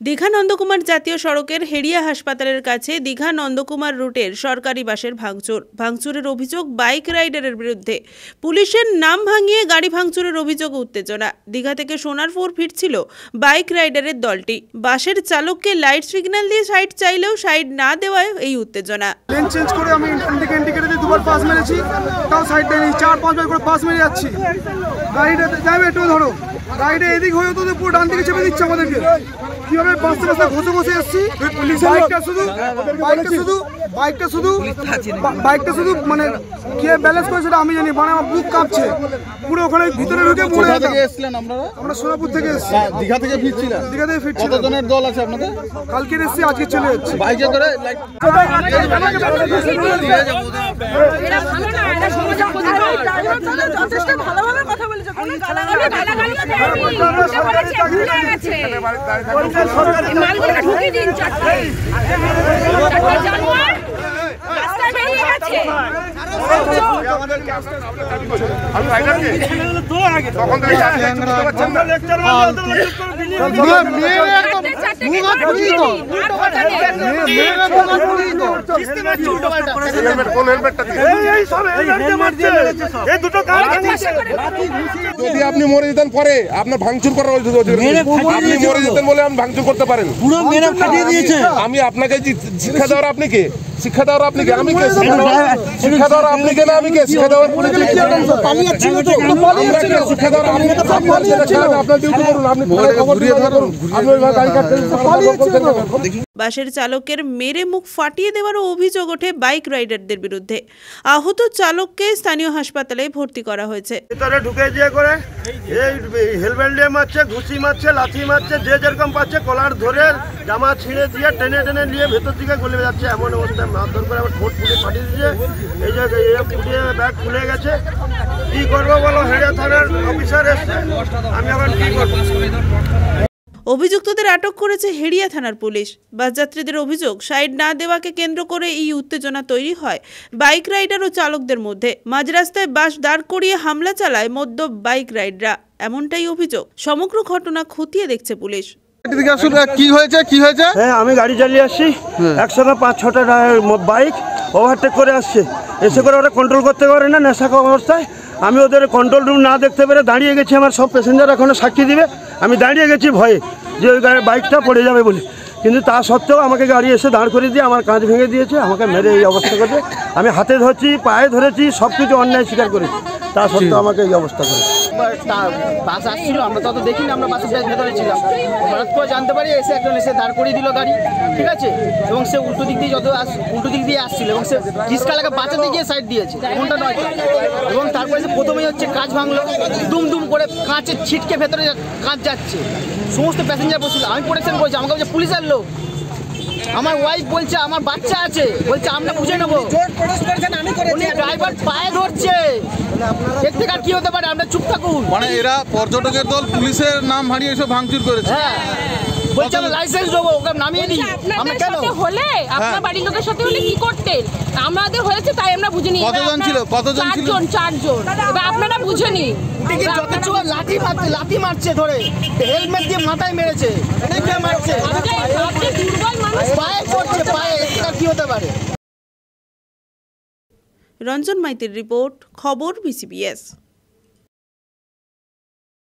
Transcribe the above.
দীঘা নন্দকুমার জাতীয় সড়কের হেরিয়া হাসপাতালের কাছে দীঘা নন্দকুমার রুটের সরকারি বাসের ভাঙচুরের অভিযোগ বাইক রাইডারের বিরুদ্ধে। পুলিশের নাম ভাঙিয়ে গাড়ি ভাঙচুরের অভিযোগ উত্তেজনা। দীঘা থেকে সোনারপুর ফিরছিল বাইক রাইডারের দলটি। বাসের চালককে লাইট সিগন্যাল দিয়ে সাইড চাইলেও সাইড না দেওয়ায় এই উত্তেজনা। লেন চেঞ্জ করে আমি ইন্ডিকেটর দিয়ে দুবার পাস মেরেছি, তাও সাইড দেয়নি। 4-5 বার করে পাস মেরে যাচ্ছি। গাড়িটা যাবে একটু ধরো, গাড়িটা এদিক হয়ে তো পুরো ডান দিকে চেপে দিচ্ছে আমাদেরকে। কিভাবে বাসতে বাসতে ঘষে ঘষে এসছি। বাইকটা শুধু মানে কে ব্যালেন্স করে সেটা আমি জানি, মানে আমার বুক কাঁপছে পুরো। ওখানে ভিতরে ঢুকে পড়ে যেতাম। আমরা সোনারপুর থেকে এসেছি। দীঘা থেকে ফিরছিলাম। দীঘা থেকে ফিরছি। কতজনের দল আছে আপনাদের? কালকে এসেছি, আজকে চলে যাচ্ছি বাইকে করে। যদি আপনি মরে যেতেন পরে আপনার ভাঙচুর করার আপনি মরে যেতেন বলে আপনি ভাঙচুর করতে পারেন। পুরো মেরে ফাটিয়ে দিয়েছে। আমি আপনাকে শিক্ষা দেওয়ার আপনি কে? শিক্ষা দেওয়ার আপনি কে? আমি কে? শিক্ষা দেওয়ার আপনি কে? না আমি কে? শিক্ষা দেওয়ার শিক্ষা দেওয়ার আপনার ডিউটি করুন। আপনি বাসের চালকের মেরে মুখ ফাটিয়ে দেওয়ারও অভিযোগ ওঠে বাইক রাইডারদের বিরুদ্ধে। আহত চালককে স্থানীয় হাসপাতালে ভর্তি করা হয়েছে। ভিতরে ঢুকে দিয়ে করে এই হেলমেট দিয়ে মারছে, ঘুষি মারছে, লাথি মারছে, যে যেরকম পাচ্ছে কলার ধরে জামা ছিঁড়ে দিয়ে টেনে টেনে নিয়ে ভেতর দিকে গলে যাচ্ছে। এমন অবস্থায় মারধর করে আবার ঠোঁট ফুটে ফাটিয়ে দিচ্ছে। এই যে ফুটিয়ে ব্যাগ খুলে গেছে। কি করবো বলো? হেরিয়া থানার অফিসার এসছে, আমি আবার কি করবো? অভিযুক্তদের আটক করেছে হেরিয়া থানার পুলিশ। বাসযাত্রীদের অভিযোগ, সাইড না দেওয়াকে কেন্দ্র করে এই উত্তেজনা তৈরি হয় বাইক রাইডার ও চালকদের মধ্যে। মাঝ রাস্তায় বাস দাঁড় করিয়ে হামলা চালায় মদ্যপ বাইক রাইডাররা, এমনটাই অভিযোগ। সমগ্র ঘটনা খতিয়ে দেখছে পুলিশ। কি হয়েছে? কি হয়েছে? হ্যাঁ, আমি গাড়ি চালিয়ে আসছি, একসাথে 5-6টা বাইক ওভারটেক করে আসছে। এসে করে ওরা কন্ট্রোল করতে পারে না নেশা অবস্থায়। আমি ওদের কন্ট্রোল রুম না দেখতে পেরে দাঁড়িয়ে গেছি। আমার সব প্যাসেঞ্জার এখনো সাক্ষী দিবে, আমি দাঁড়িয়ে গেছি ভয়ে যে ওই বাইকটা পড়ে যাবে বলে। কিন্তু তা সত্ত্বেও আমাকে গাড়ি এসে দাঁড় করে দিয়ে আমার কাঁচ ভেঙে দিয়েছে, আমাকে মেরে এই অবস্থা করেছে। আমি হাতে ধরছি, পায়ে ধরেছি, সব কিছু অন্যায় স্বীকার করেছি, তা সত্ত্বেও আমাকে এই অবস্থা করেছে। বাস আসছিল, আমরা তত দেখিনি, আমরা বাসের ভেতরে ছিলাম। হঠাৎ করে জানতে পারি এসে একজন এসে দাঁড় করিয়ে দিল গাড়ি, ঠিক আছে। এবং সে উল্টো দিক দিয়ে আসছিল এবং সে রিস্কালাকে বাঁচাতে গিয়ে সাইড দিয়েছে, এমনটা নয়। এবং তারপরে সে প্রথমেই হচ্ছে কাঁচ ভাঙলো, দুম দুম করে কাঁচের ছিটকে ভেতরে কাঁচ যাচ্ছে। সমস্ত প্যাসেঞ্জার বসছিল, আমি প্রোটেকশন করছি। আমাকে বলছে পুলিশের লোক, আমার ওয়াইফ বলছে আমার বাচ্চা আছে, বলছে আমরা বুঝে নেবো। ড্রাইভার পায়ে ধরছে, এর থেকে আর কি হতে পারে? আমরা চুপ থাকুন। মানে এরা পর্যটকের দল পুলিশের নাম হারিয়ে এসব ভাঙচুর করেছে। হ্যাঁ, বলছে আমরা লাইসেন্স দেবো, ওকে নামিয়ে দিই। আমরা কেন হলে আপনার বাড়ির লোকের সাথে হলে কি করতেন? আমাদের হয়েছে তাই আমরা বুঝিনি। কতজন ছিল? চারজন। এবার আপনারা বুঝেনি। লাঠি মারছে ধরে, হেলমেট দিয়ে মাথায় মেরেছে, মারছে পায়ে করছে, পায়ে কি হতে পারে? রঞ্জন মাইতির রিপোর্ট, খবর BCBS।